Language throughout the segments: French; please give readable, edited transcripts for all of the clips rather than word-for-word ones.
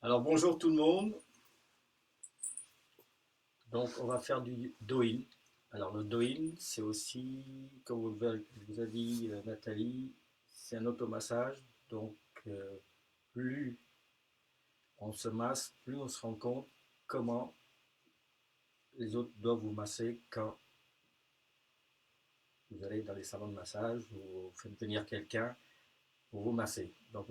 Alors bonjour tout le monde, donc on va faire du do-in. Alors le do-in c'est aussi, comme vous a dit Nathalie, c'est un automassage, donc plus on se masse, plus on se rend compte comment les autres doivent vous masser quand vous allez dans les salons de massage ou vous faites venir quelqu'un pour vous masser. Donc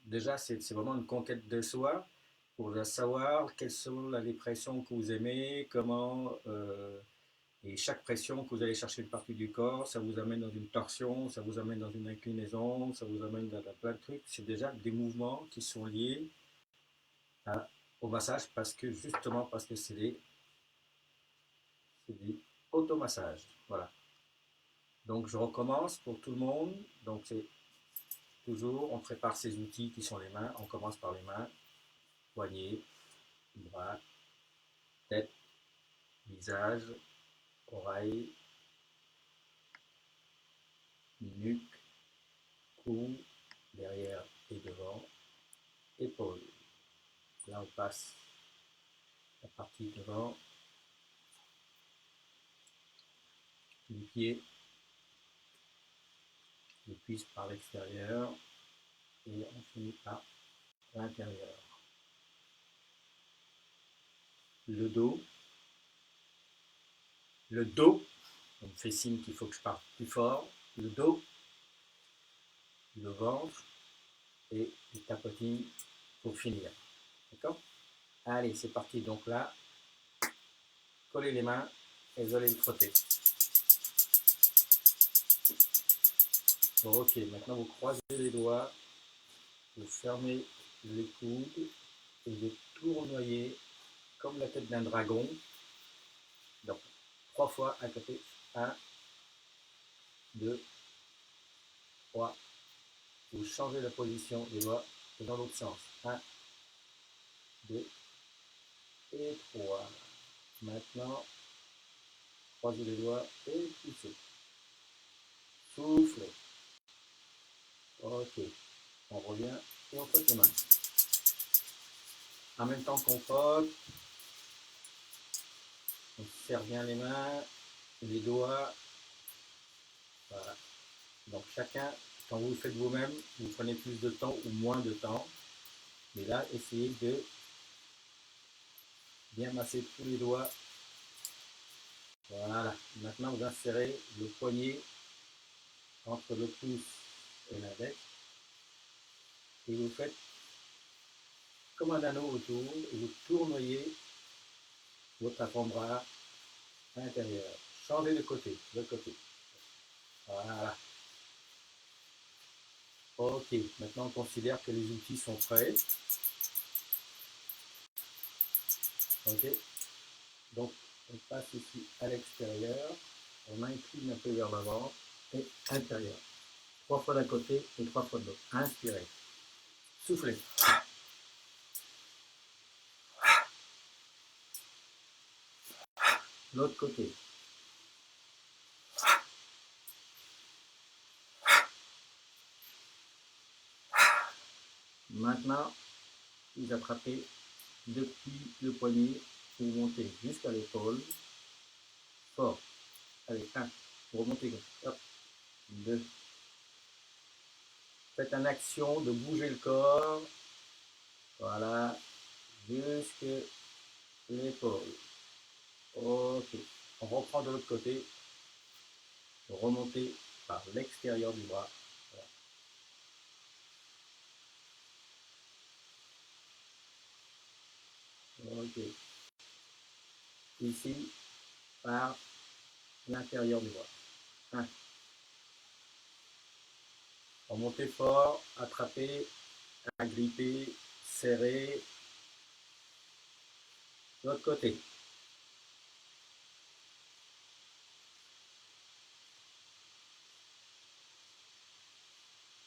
déjà c'est vraiment une conquête de soi pour savoir quelles sont les pressions que vous aimez, comment et chaque pression que vous allez chercher une partie du corps, ça vous amène dans une torsion, ça vous amène dans une inclinaison, ça vous amène dans plein de trucs. C'est déjà des mouvements qui sont liés au massage parce que c'est des automassages. Voilà. Donc je recommence pour tout le monde. Donc c'est toujours, on prépare ces outils qui sont les mains. On commence par les mains, poignets, bras, tête, visage, oreille, nuque, cou, derrière et devant, épaules. Là, on passe la partie devant, les pieds, les cuisses par l'extérieur et on finit par l'intérieur. Le dos, on me fait signe qu'il faut que je parte plus fort. Le dos, le ventre et le tapoting pour finir. D'accord? Allez, c'est parti. Donc là, collez les mains et vous allez le frotter. Ok, maintenant vous croisez les doigts, vous fermez les coudes et vous tournoyez comme la tête d'un dragon. Donc, 3 fois à côté. 1, 2, 3. Vous changez la position des doigts et dans l'autre sens. 1, 2 et 3. Maintenant, croisez les doigts et poussez. Soufflez. Ok. On revient et on frotte les mains. En même temps qu'on frotte, on serre bien les mains, les doigts. Voilà. Donc chacun, quand vous le faites vous-même, vous prenez plus de temps ou moins de temps. Mais là, essayez de bien masser tous les doigts. Voilà. Maintenant, vous insérez le poignet entre le pouce et l'index et vous faites comme un anneau autour et vous tournoyez votre avant-bras à l'intérieur. Changez de côté, de côté. Voilà. Ok, maintenant on considère que les outils sont prêts. Ok, donc on passe ici à l'extérieur, on incline un peu vers l'avant et intérieur. 3 fois d'un côté et 3 fois de l'autre. Inspirez. Soufflez. L'autre côté. Maintenant, vous attrapez depuis le poignet, vous montez jusqu'à l'épaule. Fort. Allez, 1. Vous remontez. Hop. 2. Faites une action de bouger le corps. Voilà. Jusque l'épaule. Ok. On reprend de l'autre côté. Remontez par l'extérieur du bras. Voilà. Ok. Ici, par l'intérieur du bras. 1. Remontez fort, attrapez, agripper, serrer. De l'autre côté.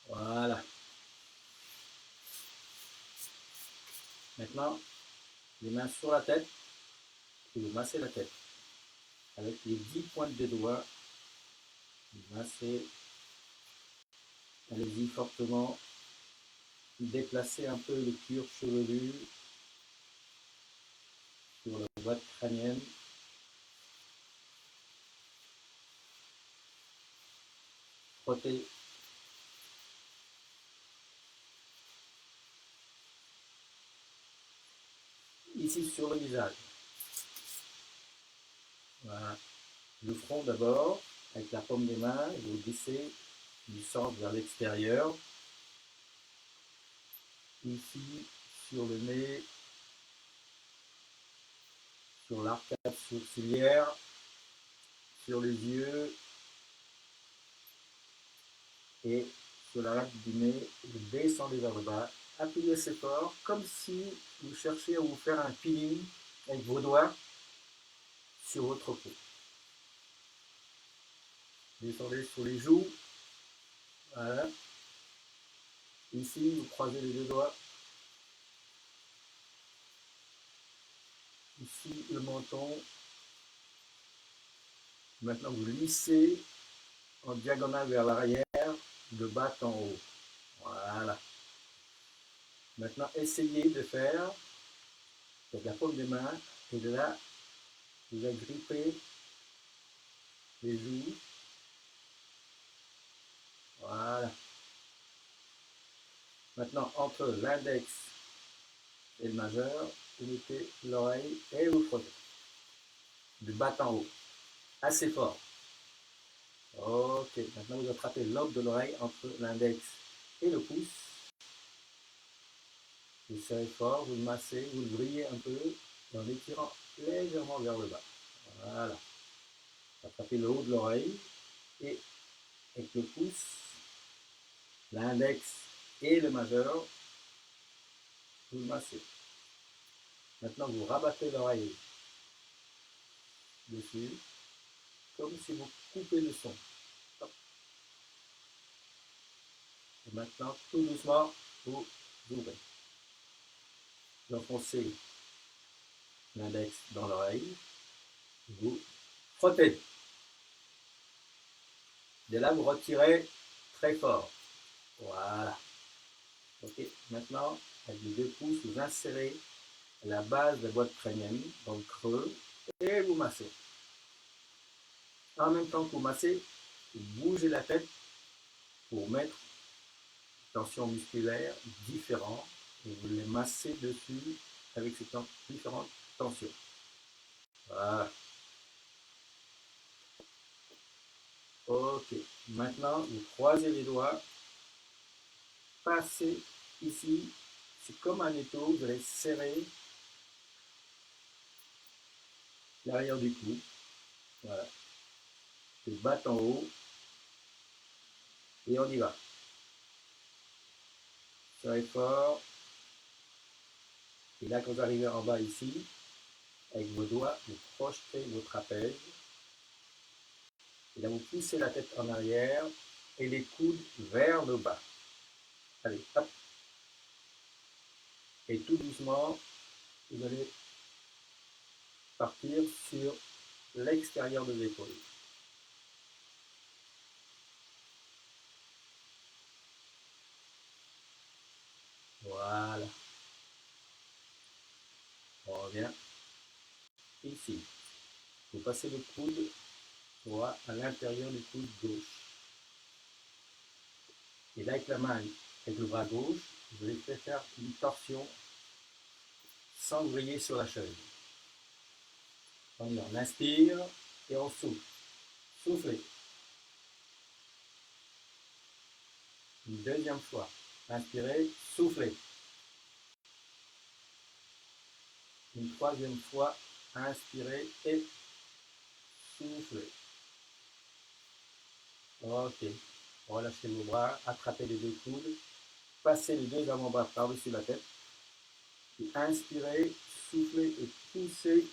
Voilà. Maintenant, les mains sur la tête et vous massez la tête. Avec les 10 pointes des doigts, vous massez. Allez-y fortement. déplacez un peu le cuir chevelu sur la boîte crânienne. Frottez. Ici sur le visage. Voilà. Le front d'abord, avec la paume des mains, et vous glissez du centre vers l'extérieur. Ici, sur le nez, sur l'arcade sourcilière, sur les yeux et sur la latte du nez, vous descendez vers le bas, appuyez assez fort, comme si vous cherchiez à vous faire un peeling avec vos doigts sur votre peau. Descendez sur les joues, voilà. Ici, vous croisez les deux doigts. Ici, le menton. Maintenant, vous lissez en diagonale vers l'arrière, de bas en haut. Voilà. Maintenant, essayez de faire avec la paume des mains et de là, vous agrippez les joues. Voilà. Maintenant, entre l'index et le majeur, vous mettez l'oreille et vous frottez. De bas en haut. Assez fort. Ok. Maintenant, vous attrapez le lobe de l'oreille entre l'index et le pouce. Vous serrez fort, vous le massez, vous le brillez un peu en étirant légèrement vers le bas. Voilà. Attrapez le haut de l'oreille et avec le pouce, l'index et le majeur, vous le massez. Maintenant, vous rabattez l'oreille dessus, comme si vous coupez le son. Et maintenant, tout doucement, vous ouvrez. Vous enfoncez l'index dans l'oreille, vous frottez. De là, vous retirez très fort. Voilà. Ok. Maintenant, avec les deux pouces, vous insérez la base de la boîte crânienne dans le creux et vous massez. En même temps que vous massez, vous bougez la tête pour mettre une tension musculaire différente et vous les massez dessus avec ces différentes tensions. Voilà. Ok. Maintenant, vous croisez les doigts, passez ici. C'est comme un étau, vous allez serrer l'arrière du cou. Voilà. De bas en haut. Et on y va. Serrez fort. Et là, quand vous arrivez en bas ici, avec vos doigts, vous projetez vos trapèzes. Et là, vous poussez la tête en arrière et les coudes vers le bas. Allez, hop. Et tout doucement, vous allez partir sur l'extérieur des épaules. Voilà. On revient ici. Vous passez le coude droit à l'intérieur du coude gauche. Et là, avec la main, avec le bras gauche, vous allez faire une torsion sans briller sur la chaise. On inspire et on souffle. Soufflez. Une deuxième fois. Inspirez, soufflez. Une troisième fois, inspirez et soufflez. Ok. Relâchez vos bras, attrapez les deux coudes, passez les deux avant-bras par-dessus la tête. Et inspirez, soufflez et poussez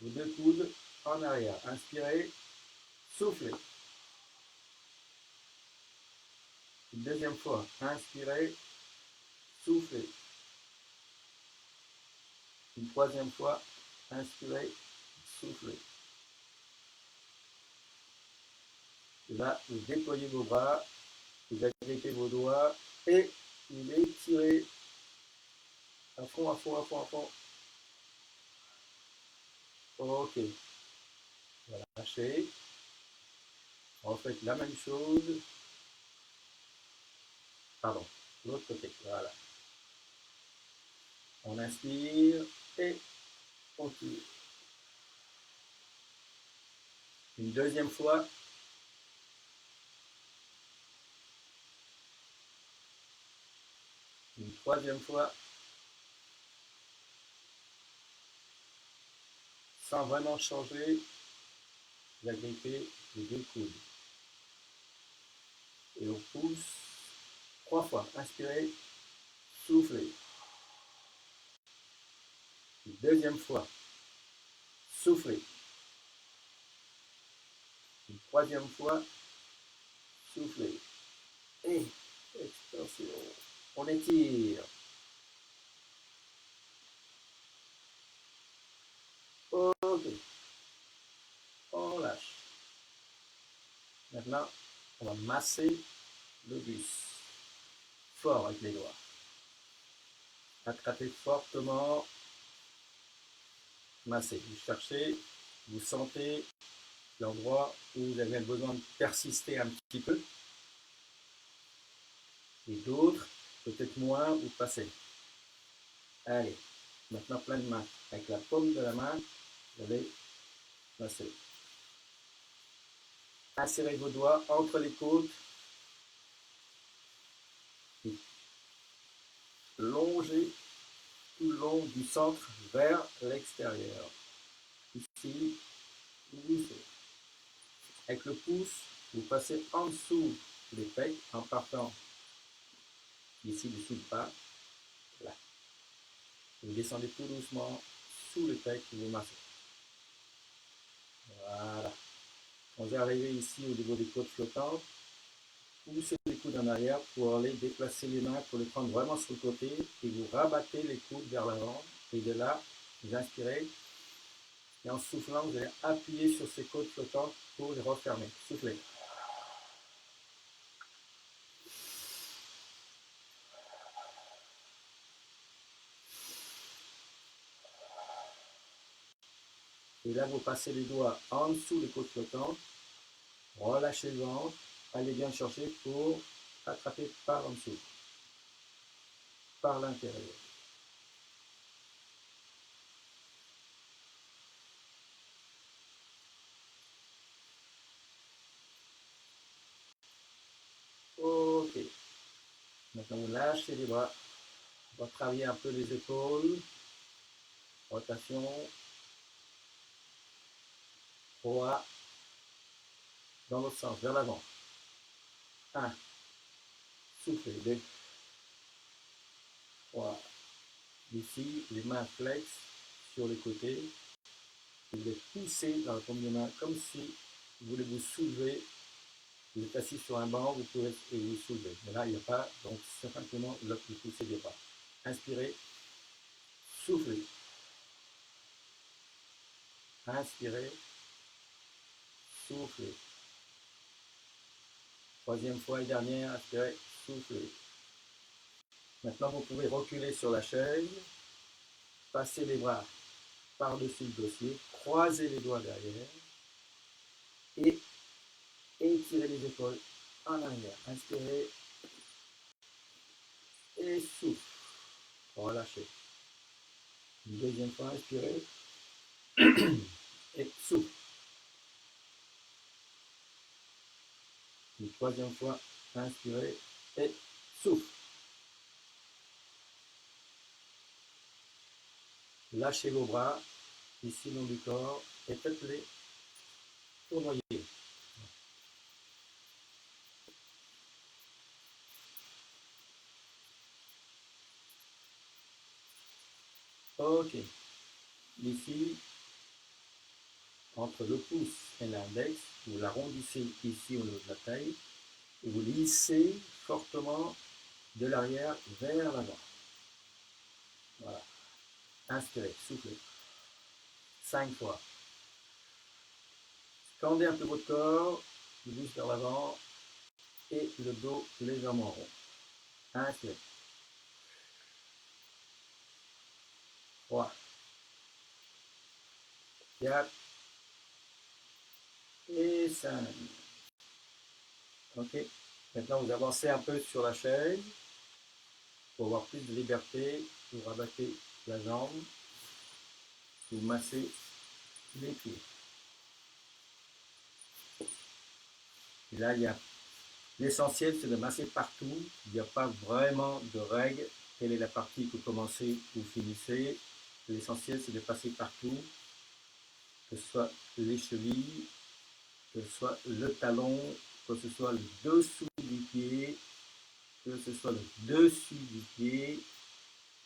vos deux coudes en arrière. Inspirez, soufflez. Une deuxième fois, inspirez, soufflez. Une troisième fois, inspirez, soufflez. Et là, vous déployez vos bras, vous agrippez vos doigts et il est étiré à fond, à fond, à fond, à fond. Ok, voilà, lâchez. Refaites la même chose. Pardon, l'autre côté, voilà. On inspire et on tire. Une deuxième fois. Une troisième fois. Sans vraiment changer, vous agrippez les deux coudes. Et on pousse 3 fois. Inspirez, soufflez. Une deuxième fois. Soufflez. Une troisième fois. Soufflez. Et extension. On étire. Ok. On lâche. Maintenant, on va masser le bus. Fort avec les doigts. Attrapez fortement. Massez. Vous cherchez, vous sentez l'endroit où vous avez besoin de persister un petit peu. Et d'autres, peut-être moins, vous passez. Allez, maintenant plein de mains. Avec la paume de la main, vous allez masser. Insérez vos doigts entre les côtes. Et longez tout le long du centre vers l'extérieur. Ici, vous avec le pouce, vous passez en dessous des pecs en partant ici dessous le pas. Là. Vous descendez tout doucement sous les pecs et vous massez. Voilà. On va arriver ici au niveau des côtes flottantes. Poussez les coudes en arrière pour aller déplacer les mains, pour les prendre vraiment sur le côté et vous rabattez les coudes vers l'avant. Et de là, vous inspirez et en soufflant, vous allez appuyer sur ces côtes flottantes pour les refermer. Soufflez. Et là, vous passez les doigts en dessous des côtes flottantes, relâchez le ventre, allez bien chercher pour attraper par en dessous, par l'intérieur. Ok. Maintenant, vous lâchez les bras. On va travailler un peu les épaules. Rotation. Droit. Dans l'autre sens, vers l'avant. 1. Soufflez. 2. 3. Ici, les mains flex sur les côtés. Vous les poussez dans la paume de main comme si vous voulez vous soulever. Vous êtes assis sur un banc, vous pouvez et vous soulever. Mais là, il n'y a pas, donc c'est simplement là que vous poussez des bras. Inspirez, soufflez. Inspirez, soufflez. Troisième fois et dernière, inspirez, soufflez. Maintenant, vous pouvez reculer sur la chaise, passer les bras par-dessus le dossier, croiser les doigts derrière et étirer les épaules en arrière. Inspirez et souffle. Relâchez. Une deuxième fois, inspirez et souffle. Une troisième fois, inspirez et souffle. Lâchez vos bras ici le long du corps et faites-les tournoyer. Ok. Ici, entre le pouce et l'index, vous l'arrondissez ici au niveau de la taille et vous lissez fortement de l'arrière vers l'avant. Voilà. Inspirez, soufflez. 5 fois. Scandez un peu votre corps, juste vers l'avant et le dos légèrement rond. Inspirez. 3, 4 et 5. Ok. Maintenant, vous avancez un peu sur la chaise pour avoir plus de liberté. Vous rabattez la jambe. Vous massez les pieds. Et là, il y a l'essentiel, c'est de masser partout. Il n'y a pas vraiment de règle. Quelle est la partie que vous commencez ou finissez? L'essentiel, c'est de passer partout, que ce soit les chevilles, que ce soit le talon, que ce soit le dessous du pied, que ce soit le dessus du pied.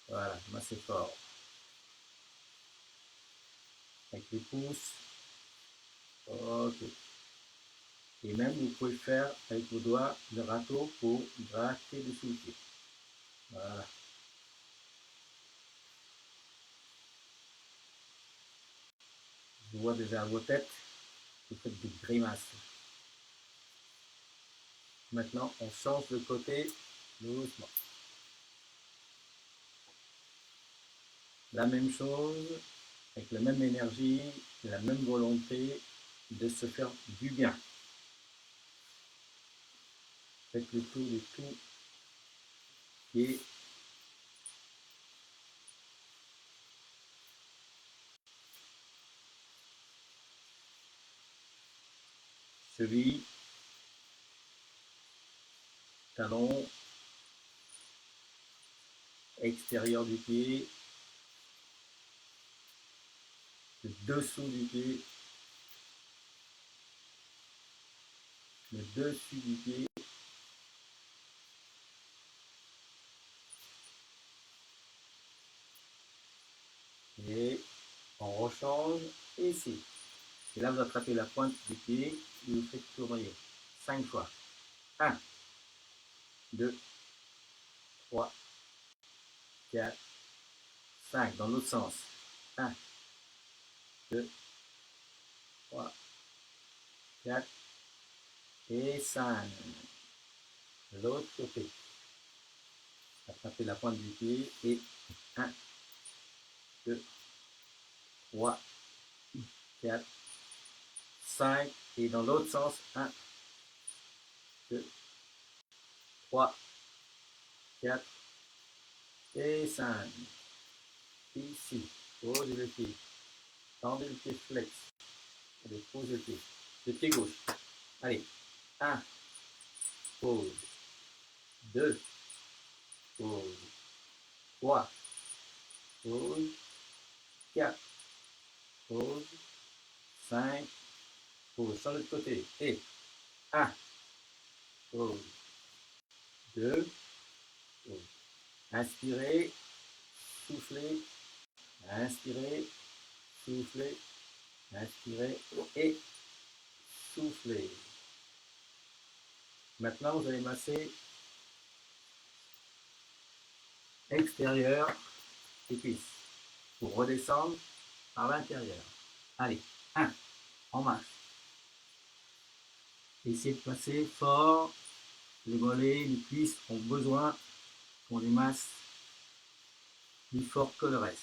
Voilà, massez fort. Avec les pouces. Ok. Et même, vous pouvez faire avec vos doigts le râteau pour gratter dessous le pied. Voilà. Je vois déjà vos têtes. Vous faites des grimaces. Maintenant, on change de côté doucement. La même chose, avec la même énergie, la même volonté de se faire du bien. Faites le tour de tout et cheville, talon, extérieur du pied, le dessous du pied, le dessus du pied. Et on rechange ici. Et là, vous attrapez la pointe du pied et vous faites tourner 5 fois. 1, 2, 3, 4, 5. Dans l'autre sens. 1, 2, 3, 4 et 5. De l'autre côté. Attrapez la pointe du pied et 1, 2, 3, 4, 5. Et dans l'autre sens, 1, 2, 3, 4 et 5. Ici, posez le pied. Tendez le pied flex. Allez, posez le pied. Le pied gauche. Allez, 1, pause. 2, pause. 3, pause. 4, pause. 5, pause. Sur l'autre côté. Et 1, pause. 2, pause. Inspirez, soufflez, inspirez, soufflez, inspirez et soufflez. Maintenant, vous allez masser extérieur des cuisses pour redescendre par l'intérieur. Allez, 1, en marche. Essayez de passer fort. Les mollets, les cuisses ont besoin qu'on les masse plus fort que le reste.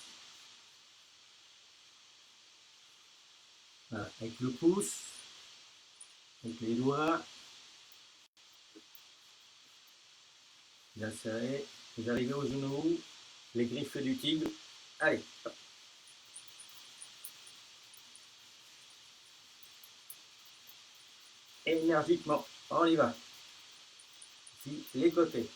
Voilà. Avec le pouce, avec les doigts, bien serré. Vous arrivez aux genoux, les griffes du tigre. Allez, hop. Énergiquement, on y va. Ici, les côtés.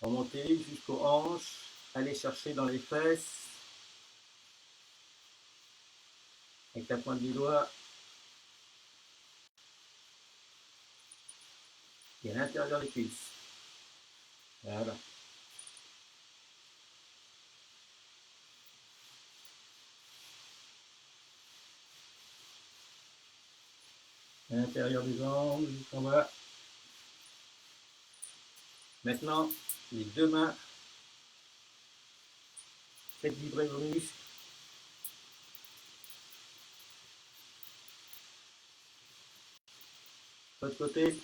Remontez jusqu'aux hanches, allez chercher dans les fesses, avec la pointe du doigt, et à l'intérieur des cuisses. Voilà. À l'intérieur des jambes, jusqu'en bas. Maintenant, les deux mains, faites vibrer vos muscles. L'autre côté.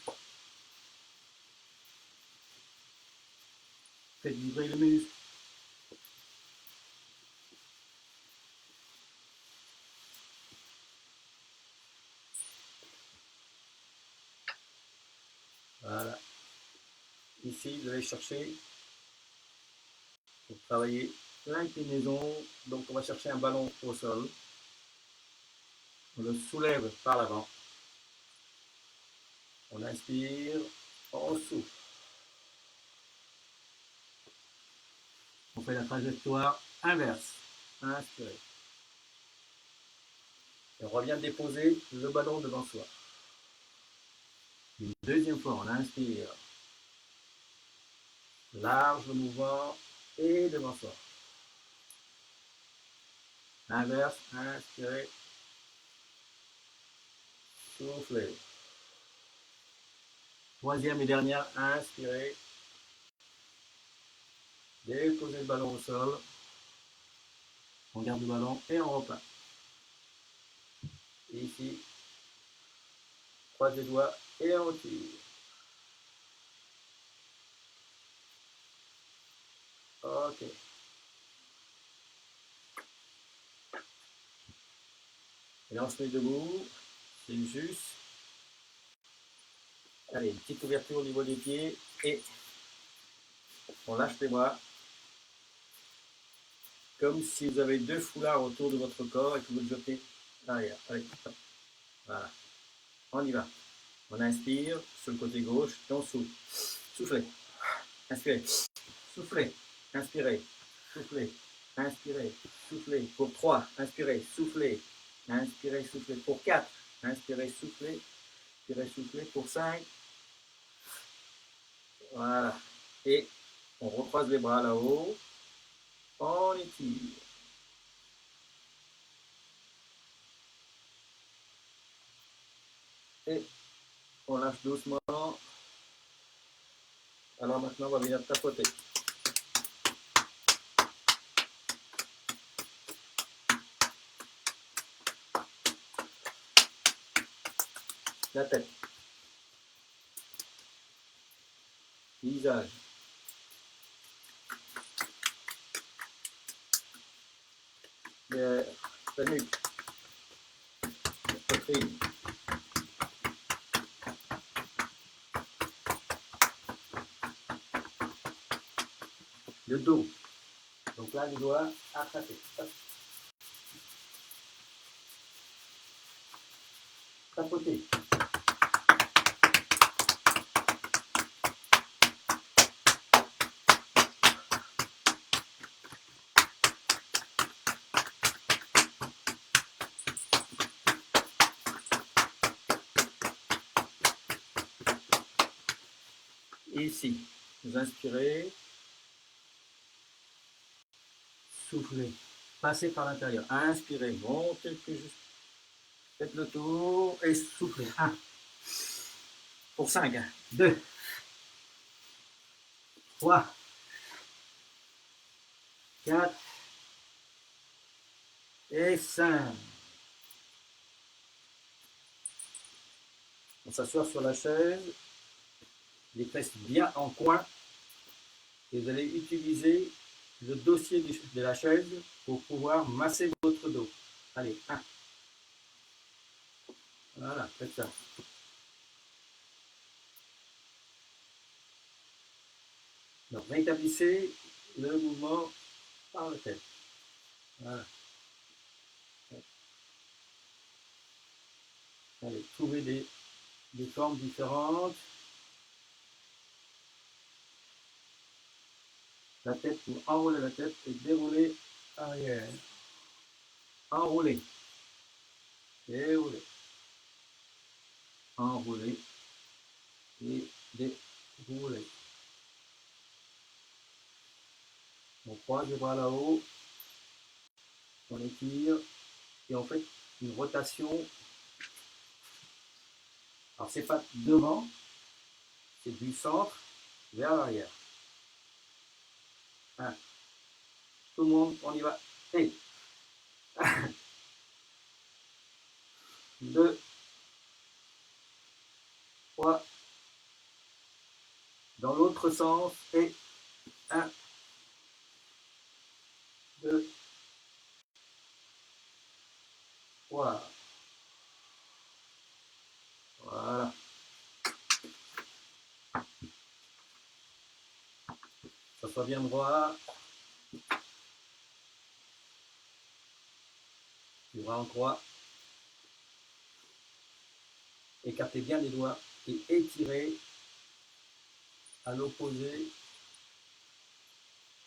Faites vibrer le muscle. Voilà. Ici, vous allez chercher pour travailler l'inclinaison. Donc, on va chercher un ballon au sol. On le soulève par l'avant. On inspire, on souffle. On fait la trajectoire inverse. Inspirez. Et on revient déposer le ballon devant soi. Une deuxième fois, on inspire. Large le mouvement et devant soi. Inverse, inspirez. Soufflez. Troisième et dernière, inspirez. Déposez le ballon au sol. On garde le ballon et on repart. Et ici, croise les doigts et on tire. Ok. Et on se met debout. C'est juste. Allez, une petite ouverture au niveau des pieds et on lâche les bras. Comme si vous avez deux foulards autour de votre corps et que vous le jetez derrière. Allez, voilà. On y va. On inspire sur le côté gauche et on souffle. Soufflez. Inspirez. Soufflez. Inspirez. Soufflez. Inspirez. Soufflez. Pour 3. Inspirez. Soufflez. Inspirez. Soufflez. Pour 4. Inspirez. Soufflez. Inspirez. Soufflez. Pour 5. Voilà. Et on recroise les bras là-haut. On étire. Et on lâche doucement. Alors maintenant, on va venir tapoter. La tête. Visage. La nuque. La poitrine. Le dos. Donc là, les doigts attrapés. Tapoter. Et ici, vous inspirez. Soufflez. Passez par l'intérieur. Inspirez. Montez plus juste. Faites le tour et soufflez. 1. Pour 5. 2. 3. 4. Et 5. On s'assoit sur la chaise. Les fesses bien en coin. Et vous allez utiliser le dossier de la chaise pour pouvoir masser votre dos. Allez, 1. Voilà, faites ça. Donc, rétablissez le mouvement par la tête. Voilà. Allez, trouvez des formes différentes. La tête, pour enrouler la tête et dérouler arrière. Enrouler. Dérouler. Enrouler. Et dérouler. On croise les bras là-haut. On étire. Et on fait une rotation. Alors, c'est pas devant. C'est du centre vers l'arrière. 1. Tout le monde, on y va. Et 2, 3. Dans l'autre sens. Et 1, 2, 3. Voilà. Ça soit bien droit. Les bras en croix. Écartez bien les doigts et étirez à l'opposé.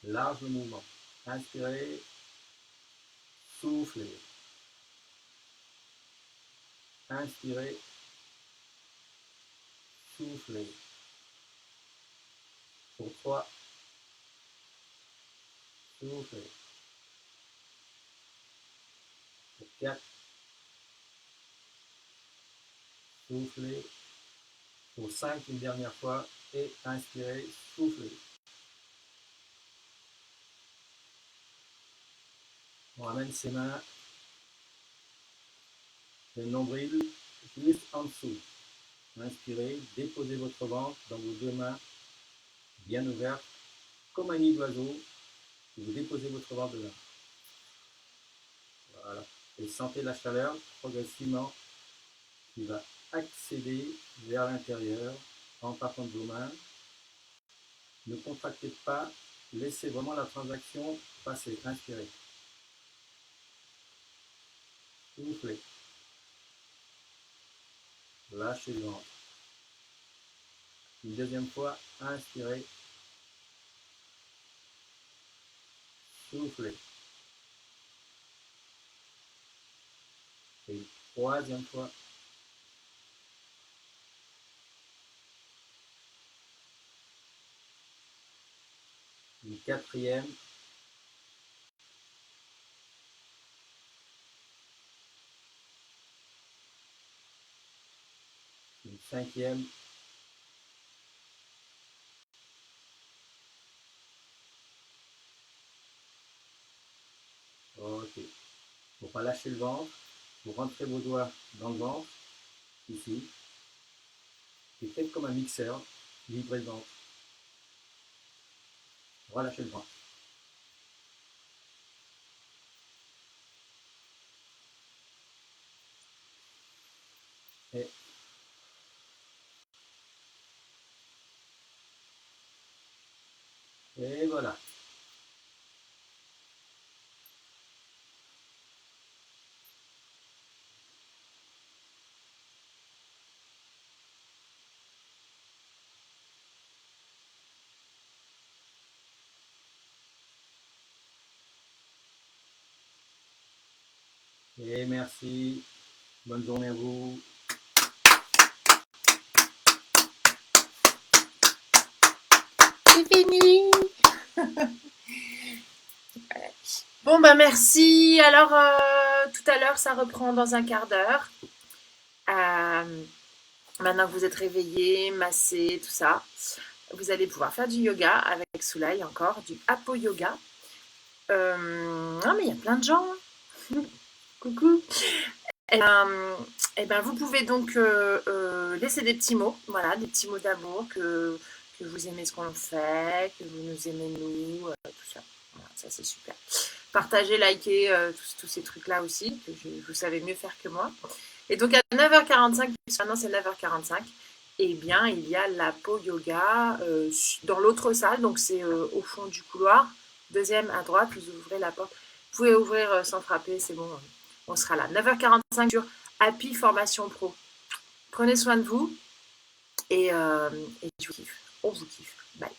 Large le mouvement. Inspirez. Soufflez. Inspirez. Soufflez. Pour 3. Soufflez. Pour 4. Soufflez. Pour 5, une dernière fois. Et inspirez. Soufflez. On ramène ses mains. Le nombril juste en dessous. Inspirez. Déposez votre ventre dans vos deux mains bien ouvertes. Comme un nid d'oiseau. Vous déposez votre ventre dedans. Voilà. Et sentez la chaleur progressivement qui va accéder vers l'intérieur en partant de vos mains. Ne contractez pas, laissez vraiment la transaction passer. Inspirez. Soufflez. Lâchez le ventre. Une deuxième fois, inspirez. Soufflez. Et une troisième fois. Une quatrième. Une cinquième. Ok. Pour ne pas lâcher le ventre, vous rentrez vos doigts dans le ventre, ici, et faites comme un mixeur, vibrez le ventre. Relâchez le ventre. Et voilà. Et merci. Bonne journée à vous. C'est fini. Bon, bah merci. Alors, tout à l'heure, ça reprend dans un quart d'heure. Maintenant que vous êtes réveillés, massés, tout ça, vous allez pouvoir faire du yoga avec Soulaï encore, du Apo Yoga. Non, mais il y a plein de gens. Coucou. Et ben, vous pouvez donc laisser des petits mots, voilà, des petits mots d'amour, que vous aimez ce qu'on fait, que vous nous aimez nous, tout ça. Voilà, ça c'est super. Partagez, likez, tous ces trucs-là aussi, que vous savez mieux faire que moi. Et donc à 9h45, puisque maintenant c'est 9h45, eh bien il y a l'Apo Yoga dans l'autre salle, donc c'est au fond du couloir, deuxième à droite, vous ouvrez la porte. Vous pouvez ouvrir sans frapper, c'est bon, on sera là. 9h45 sur Happy Formation Pro. Prenez soin de vous et je vous kiffe. On vous kiffe. Bye.